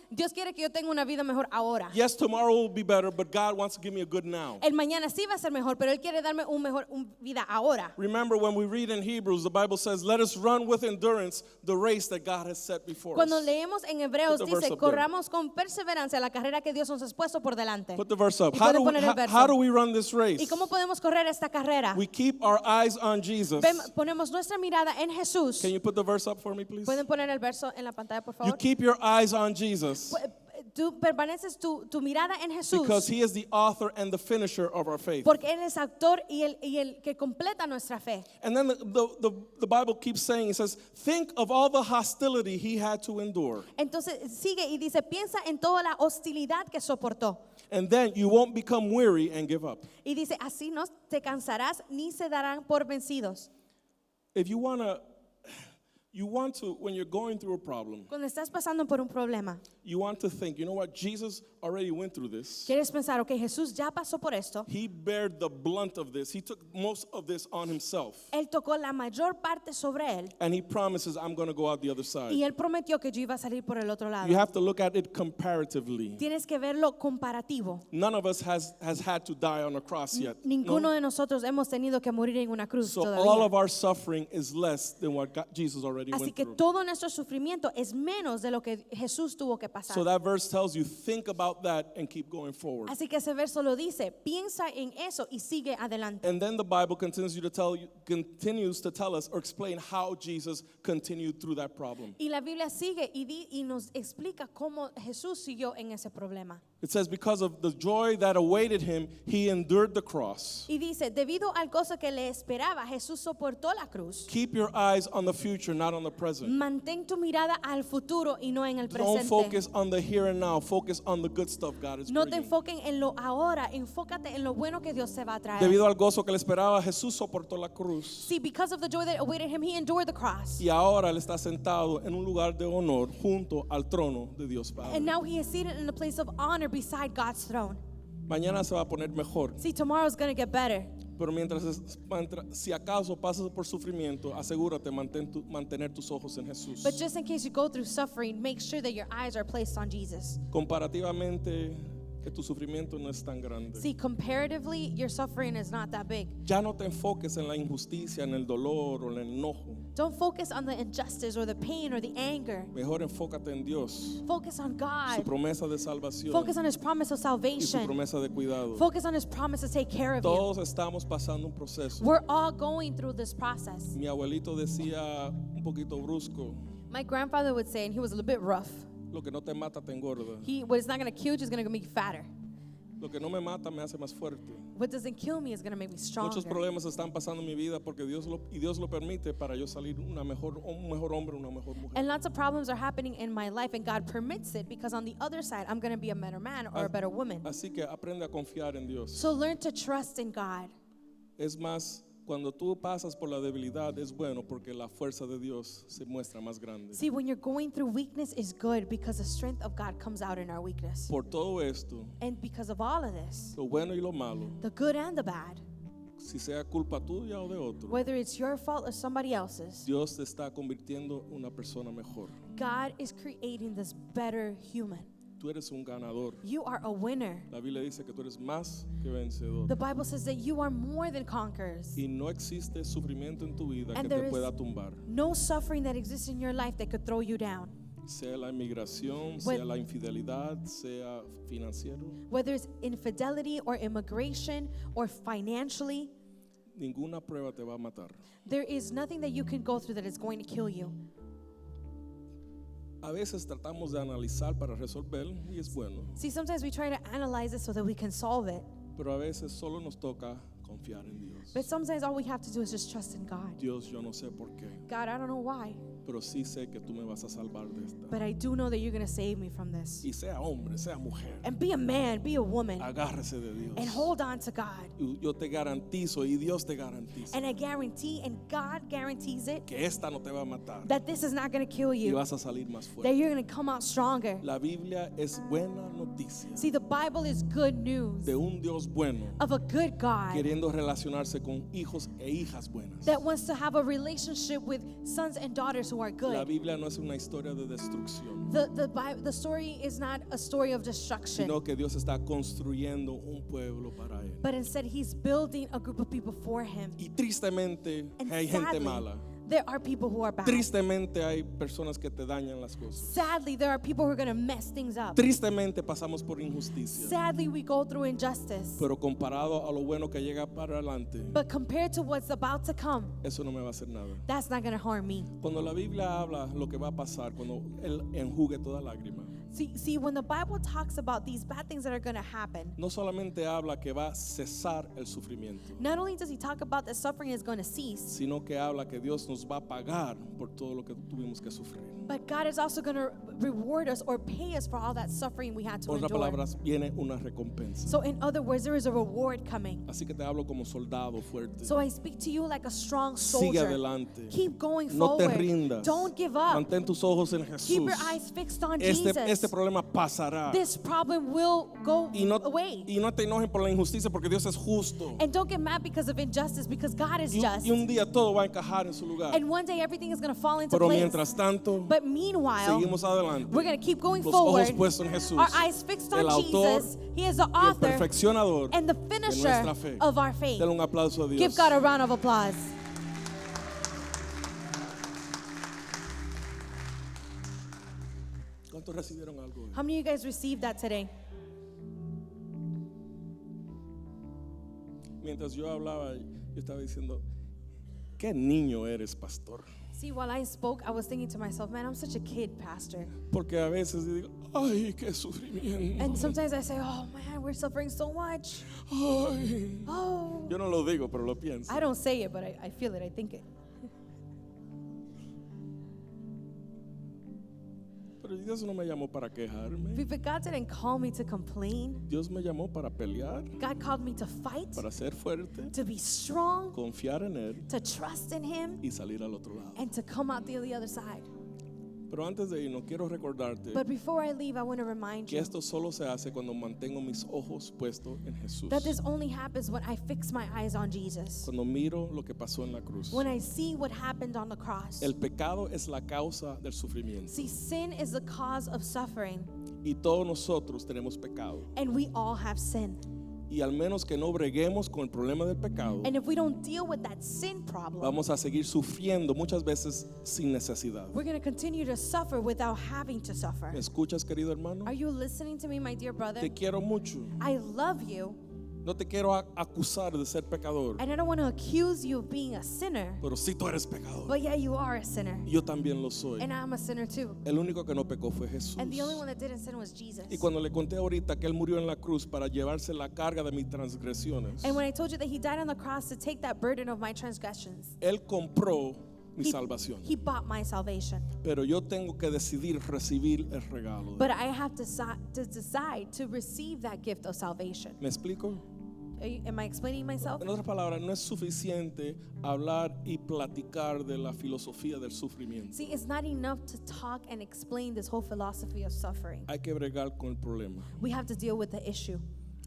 B: Dios quiere que yo tenga una vida mejor ahora.
A: Yes, tomorrow will be better, but God wants to give me a good now.
B: El mañana sí va a ser mejor, pero Él quiere darme una vida ahora.
A: Remember when we read in Hebrews, the Bible says, let us run with endurance the race that God has set before
B: Cuando
A: us.
B: leemos en Hebreos
A: Put the verse
B: dice,
A: up there.
B: corramos con perseverancia la carrera que Dios nos ha puesto por delante.
A: Put the verse up.
B: Y
A: How
B: puede
A: do, we,
B: poner el verso.
A: how do we run this
B: ¿Y
A: race?
B: cómo podemos correr esta carrera?
A: We keep our eyes on Jesus.
B: Ponemos nuestra mirada en Jesús.
A: Can you put the verse up for me, please?
B: ¿Pueden poner el verso en la pantalla, por
A: You
B: favor?
A: keep your eyes on Jesus
B: Tú permaneces tu mirada en Jesús.
A: because he is the author and the finisher of our faith.
B: Porque Él es autor y el que completa nuestra fe.
A: And then the Bible keeps saying, it says, think of all the hostility he had to endure.
B: Entonces sigue y dice, piensa en toda la hostilidad que soportó.
A: And then you won't become weary and give up.
B: Y dice, así no te cansarás ni se darán por vencidos.
A: If you want to, when you're going through a problem,
B: Cuando estás pasando por un problema,
A: you want to think, you know what, Jesus already went through this.
B: quieres pensar, ok, Jesús ya pasó por esto.
A: He bared the blunt of this. He took most of this on himself.
B: Él tocó la mayor parte sobre él
A: And he promises, I'm going to go out the other side.
B: y Él prometió que yo iba a salir por el otro lado.
A: You have to look at it comparatively.
B: Tienes que verlo comparativo.
A: None of us has had to die on a cross yet.
B: Ninguno
A: No?
B: de nosotros hemos tenido que morir en una cruz
A: So
B: todavía.
A: all of our suffering is less than what Jesus already
B: Así
A: went
B: que
A: through.
B: todo nuestro sufrimiento es menos de lo que Jesús tuvo que pasar.
A: So that verse tells you, think about that and keep going forward.
B: Así que ese verso lo dice, piensa en eso y sigue adelante.
A: And then the Bible continues to tell us or explain how Jesus continued through that problem.
B: Y la Biblia sigue y nos explica cómo Jesús siguió en ese problema.
A: It says, because of the joy that awaited him, he endured the cross.
B: Y dice, debido al gozo que le esperaba, Jesús soportó la cruz.
A: Keep your eyes on the future, not on the present.
B: Mantén tu mirada al futuro y no en el
A: Don't
B: presente.
A: focus on the here and now. Focus on the good stuff God is
B: No te
A: bringing.
B: enfoquen en lo ahora, enfócate en lo bueno que Dios te va a traer.
A: Debido al gozo que le esperaba, Jesús soportó la cruz.
B: See, because of the joy that awaited him, he endured the cross.
A: Y ahora él está sentado en un lugar de honor junto al trono de Dios Padre.
B: And now he is seated in a place of honor beside God's throne.
A: Mañana se va a poner mejor.
B: See, tomorrow's going to get better.
A: Pero si acaso pasas por sufrimiento, asegúrate mantener tus ojos en Jesús.
B: But just in case you go through suffering, make sure that your eyes are placed on Jesus.
A: Comparativamente, que tu sufrimiento no es tan grande.
B: See, comparatively, your suffering is not that big.
A: Ya no te enfoques en la injusticia, en el dolor o en el enojo.
B: Don't focus on the injustice or the pain or the anger.
A: Mejor enfócate en Dios,
B: Focus on
A: su
B: God.
A: promesa de salvación
B: Focus on His promise of
A: y su
B: salvation.
A: promesa de cuidado.
B: Focus on His promise to take care of you.
A: Todos estamos pasando un proceso.
B: We're all going through this process.
A: Mi abuelito decía un poquito brusco,
B: My grandfather would say, and he was a little bit rough,
A: lo que no te mata te engorda.
B: what is not going to kill you is going to make you fatter.
A: Lo que no me mata me hace más fuerte.
B: What doesn't kill me is going to make me stronger.
A: Muchos problemas están pasando en mi vida porque Dios lo permite para yo salir un mejor hombre, una mejor mujer.
B: And lots of problems are happening in my life, and God permits it because on the other side, I'm going to be a better man or a better woman.
A: Así que aprende a confiar en Dios.
B: So learn to trust in God.
A: Es más, cuando tú pasas por la debilidad es bueno porque la fuerza de Dios se muestra más grande.
B: See, when you're going through weakness is good because the strength of God comes out in our weakness.
A: Por todo esto,
B: And because of all of this,
A: lo bueno y lo malo,
B: the good and the bad,
A: si sea culpa tuya o de otro,
B: whether it's your fault or somebody else's,
A: Dios te está convirtiendo en una persona mejor.
B: God is creating this better human.
A: Tú eres un ganador.
B: You are a winner.
A: La Biblia dice que tú eres más que vencedor.
B: The Bible says that you are more than conquerors.
A: Y no existe sufrimiento en tu vida
B: And
A: que
B: there
A: te
B: is
A: pueda tumbar.
B: no suffering that exists in your life that could throw you down.
A: sea la inmigración,
B: When-
A: sea la infidelidad, sea financiero,
B: whether it's infidelity or immigration or financially,
A: ninguna prueba te va a matar.
B: there is nothing that you can go through that is going to kill you.
A: A veces tratamos de analizar para resolver y es bueno,
B: See, sometimes we try to analyze it so that we can solve it,
A: pero a veces solo nos toca confiar en Dios.
B: but sometimes all we have to do is just trust in God.
A: Dios, yo no sé por qué,
B: God, I don't know why,
A: pero sí sé que tú me vas a salvar de esta.
B: but I do know that you're going to save me from this.
A: Y sea hombre, sea mujer,
B: And be a man, be a woman,
A: agárrese de Dios.
B: and hold on to God.
A: Y yo te garantizo y Dios te garantiza
B: And I guarantee, and God guarantees it,
A: que esta no te va a matar
B: that this is not going to kill
A: y
B: you,
A: vas a salir más
B: that
A: fuerte.
B: you're going to come out stronger.
A: La Biblia es buena noticia
B: See, the Bible is good news
A: de un Dios bueno
B: of a good God
A: queriendo relacionarse con hijos e hijas buenas.
B: that wants to have a relationship with sons and daughters who are
A: La
B: good.
A: Biblia no es una historia de destrucción,
B: The story is not a story of destruction,
A: sino que Dios está construyendo un pueblo para él.
B: but instead he's building a group of people for him.
A: Y tristemente
B: And
A: hay gente
B: sadly,
A: mala.
B: there are people who are bad.
A: Tristemente hay personas que te dañan las cosas.
B: Sadly, there are people who are going to mess things up.
A: Tristemente pasamos por injusticia.
B: Sadly, we go through injustice.
A: Pero comparado a lo bueno que llega para adelante,
B: But compared to what's about to come,
A: eso no me va a hacer nada.
B: that's not going to harm me.
A: Cuando la Biblia habla lo que va a pasar, cuando Él enjugue toda lágrima,
B: See, when the Bible talks about these bad things that are going to happen,
A: no solamente habla que va a cesar el sufrimiento,
B: not only does he talk about that suffering is going to cease,
A: sino que habla que Dios nos va a pagar por todo lo que tuvimos que sufrir.
B: but God is also going to reward us or pay us for all that suffering we had to
A: Por otras
B: endure.
A: palabras, viene una recompensa.
B: So in other words, there is a reward coming.
A: Así que te hablo como soldado fuerte.
B: So I speak to you like a strong
A: Sigue
B: soldier.
A: adelante.
B: Keep going
A: No te
B: forward.
A: rindas.
B: Don't give up.
A: Mantén tus ojos en
B: Keep
A: Jesús.
B: your eyes fixed on
A: Este
B: Jesus.
A: problema pasará.
B: This problem will go
A: Y no
B: away.
A: te enojes por la injusticia porque Dios es justo.
B: And don't get mad because of injustice, because God is just.
A: Y un día todo va a encajar en su lugar.
B: And one day everything is going to fall into
A: Pero
B: place.
A: mientras tanto,
B: But meanwhile,
A: seguimos adelante.
B: we're going to keep going
A: Los
B: forward.
A: ojos puestos en Jesús.
B: Our eyes fixed on
A: El autor
B: Jesus. He is the
A: y el
B: author
A: perfeccionador
B: and the
A: de
B: finisher
A: nuestra fe.
B: of our faith.
A: Dale un aplauso a Dios.
B: Give God a round of applause.
A: ¿Cuántos recibieron algo hoy?
B: How many of you guys received that today?
A: Mientras yo hablaba, yo estaba diciendo, qué niño eres, pastor.
B: See, while I spoke, I was thinking to myself, man, I'm such a kid, pastor.
A: Porque a veces digo, ay, qué sufrimiento.
B: And sometimes I say, oh man, we're suffering so much.
A: Ay.
B: Oh.
A: Yo no lo digo, pero lo pienso.
B: I don't say it, but I feel it, I think it.
A: Pero Dios no me llamó para quejarme.
B: But God didn't call me to complain.
A: Dios me llamó para pelear,
B: God called me to fight,
A: para ser fuerte,
B: to be strong,
A: confiar en Él
B: to trust in Him,
A: y salir al otro lado.
B: and to come out the other side.
A: Pero antes de irnos, quiero recordarte
B: But before I leave, I want to remind
A: que
B: you
A: esto solo se hace cuando mantengo mis ojos puestos en Jesús.
B: that this only happens when I fix my eyes on Jesus.
A: Cuando miro lo que pasó en la cruz.
B: When I see what happened on the cross.
A: El pecado es la causa del sufrimiento.
B: See, sin is the cause of suffering,
A: Y todos nosotros tenemos pecado.
B: and we all have sin.
A: Y al menos que no breguemos con el problema del pecado,
B: And if we don't deal with that sin problem,
A: vamos a seguir sufriendo muchas veces sin necesidad.
B: we're going to continue to suffer without having to suffer.
A: ¿Me escuchas, querido hermano?
B: Are you listening to me, my dear brother?
A: Te quiero mucho.
B: I love you,
A: No te quiero acusar de ser pecador,
B: and I don't want to accuse you of being a sinner,
A: pero sí tú eres pecador.
B: but yeah, you are a sinner,
A: Y yo también lo soy.
B: and I'm a sinner too.
A: El único que no pecó fue Jesús.
B: And the only one that didn't sin was Jesus.
A: Y cuando le conté ahorita que Él murió en la cruz para llevarse la carga de mis transgresiones,
B: And when I told you that He died on the cross to take that burden of my transgressions,
A: Él compró mi
B: He,
A: salvación.
B: he bought my salvation.
A: Pero yo tengo que decidir recibir el regalo.
B: But I have to decide to receive that gift of salvation.
A: ¿Me explico?
B: Am I explaining myself?
A: En otras palabras, no es suficiente hablar y platicar de la filosofía del sufrimiento.
B: See, it's not enough to talk and explain this whole philosophy of suffering.
A: Hay que bregar con el problema.
B: We have to deal with the issue.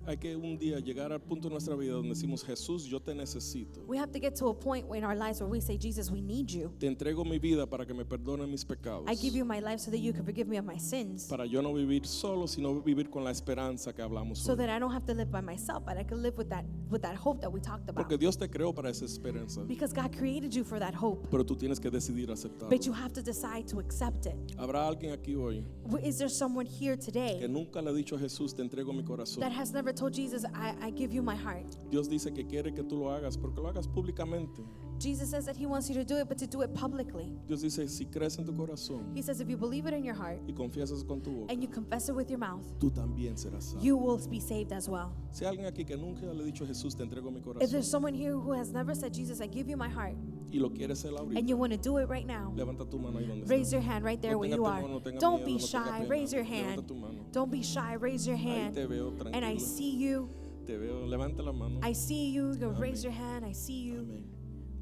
A: Hay que un día llegar al punto de nuestra vida donde decimos, Jesús, yo te necesito.
B: We have to get to a point in our lives where we say, Jesus, we need you.
A: Te entrego mi vida para que me perdonen mis pecados.
B: I give you my life so that you can forgive me of my sins,
A: Para yo no vivir solo, sino vivir con la esperanza que hablamos
B: so
A: hoy.
B: that I don't have to live by myself, but I can live with that hope that we talked about.
A: Porque Dios te creó para esa esperanza.
B: Because God created you for that hope,
A: Pero tú tienes que decidir aceptarlo.
B: but you have to decide to accept it.
A: Habrá alguien aquí hoy
B: Is there someone here
A: que
B: today
A: nunca le ha dicho a Jesús, te entrego mi corazón.
B: that has never told Jesus, I give you my heart?
A: Dios dice que quiere que tú lo hagas, porque lo hagas públicamente.
B: Jesus says that he wants you to do it, but to do it publicly.
A: Dios dice, si crees en tu corazón
B: He says if you believe it in your heart
A: y confiesas con tu boca,
B: and you confess it with your mouth,
A: tú también serás salvo.
B: you will be saved as well.
A: Si hay alguien aquí que nunca le ha dicho a Jesús, te entrego mi
B: If
A: corazón,
B: there's someone here who has never said, Jesus, I give you my heart,
A: y lo quieres hacer ahorita,
B: and you want to do it right now,
A: levanta tu mano ahí donde
B: raise
A: estás.
B: your hand right there
A: No
B: where
A: tenga
B: you are.
A: temor, no tenga
B: Don't
A: miedo,
B: be
A: no tenga
B: shy.
A: pena.
B: Raise your
A: Levanta
B: hand.
A: tu mano.
B: Don't be shy. Raise your
A: Ahí
B: hand.
A: te veo
B: And I
A: tranquilo.
B: see you.
A: Te veo, levanta la mano.
B: I see you. You
A: Amén.
B: raise your hand. I see you.
A: Amén.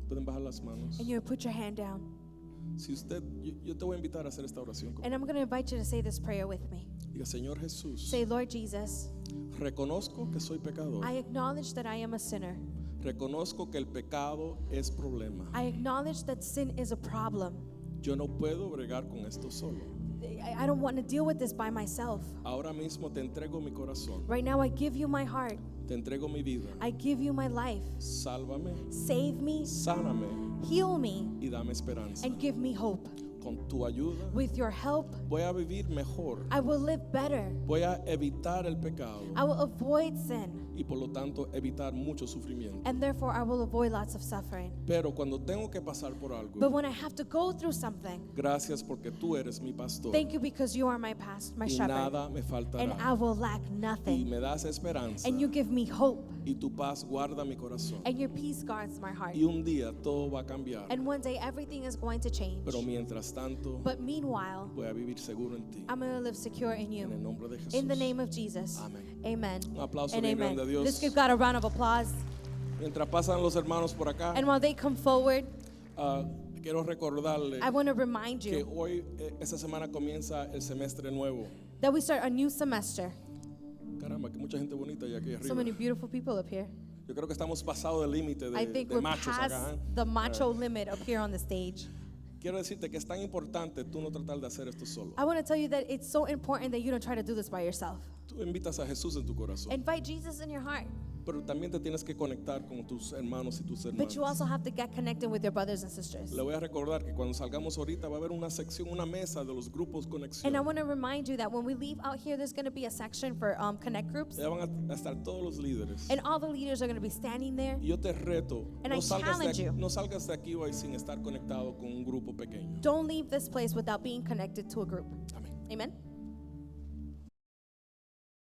A: Pueden bajar las manos.
B: And you put your hand down.
A: Si usted, yo te voy a invitar a hacer esta oración.
B: And I'm going to invite you to say this prayer with me.
A: Diga, Señor Jesús,
B: Say, Lord Jesus,
A: reconozco que soy pecador.
B: I acknowledge that I am a sinner.
A: Reconozco que el pecado es problema.
B: I acknowledge that sin is a problem.
A: Yo no puedo bregar con esto solo.
B: I don't want to deal with this by myself.
A: Ahora mismo te entrego mi corazón.
B: Right now, I give you my heart.
A: Te entrego mi vida.
B: I give you my life.
A: Sálvame,
B: Save me,
A: sáname
B: heal me,
A: y dame esperanza.
B: and give me hope.
A: Con tu ayuda
B: With your help,
A: voy a vivir mejor.
B: I will live better.
A: Voy a evitar el pecado
B: I will avoid sin,
A: y por lo tanto evitar mucho sufrimiento.
B: and therefore I will avoid lots of suffering.
A: Pero cuando tengo que pasar por algo,
B: But when I have to go through something,
A: gracias porque tú eres mi pastor
B: thank you because you are my
A: y
B: shepherd,
A: nada me
B: and
A: faltará.
B: I will lack
A: Y
B: nothing.
A: me das esperanza
B: And you give me hope,
A: y tu paz guarda mi corazón.
B: and your peace guards my heart.
A: Y un día todo va a cambiar.
B: And one day everything is going to change.
A: Pero mientras tanto
B: But meanwhile,
A: voy a vivir seguro en ti.
B: I'm going to live secure in
A: En el
B: you.
A: nombre de Jesús.
B: In the name of Jesus.
A: Amén.
B: Amen.
A: Un aplauso
B: And
A: bien
B: amen.
A: grande a Dios.
B: Let's give God a round of applause.
A: Mientras pasan los hermanos por acá,
B: And while they come forward,
A: quiero recordarle
B: I want to remind
A: que
B: you
A: hoy, esta semana comienza el semestre nuevo.
B: that we start a new semester.
A: Caramba, que mucha gente bonita hay aquí
B: So
A: arriba.
B: many beautiful people up here.
A: Yo creo que estamos pasado del límite
B: I
A: de,
B: think
A: de
B: we're
A: machos
B: past
A: acá.
B: the macho limit up here on the stage.
A: Quiero decirte que es tan importante tú no tratar de hacer esto solo.
B: I want to tell you that it's so important that you don't try to do this by yourself.
A: Tú invitas a Jesús en tu corazón,
B: Invite Jesus in your heart,
A: pero también te tienes que conectar con tus hermanos y tus
B: but
A: hermanas.
B: you also have to get connected with your brothers and sisters.
A: Le voy a recordar que cuando salgamos ahorita va a haber una sección, una mesa de los grupos conexión.
B: And I want to remind you that when we leave out here, there's going to be a section for connect groups,
A: Ya van a estar todos los líderes.
B: and all the leaders are going to be standing there.
A: Y yo te reto,
B: And
A: no
B: I challenge you.
A: no salgas de aquí hoy sin estar conectado con un grupo pequeño.
B: Don't leave this place without being connected to a group.
A: Amén.
B: Amen.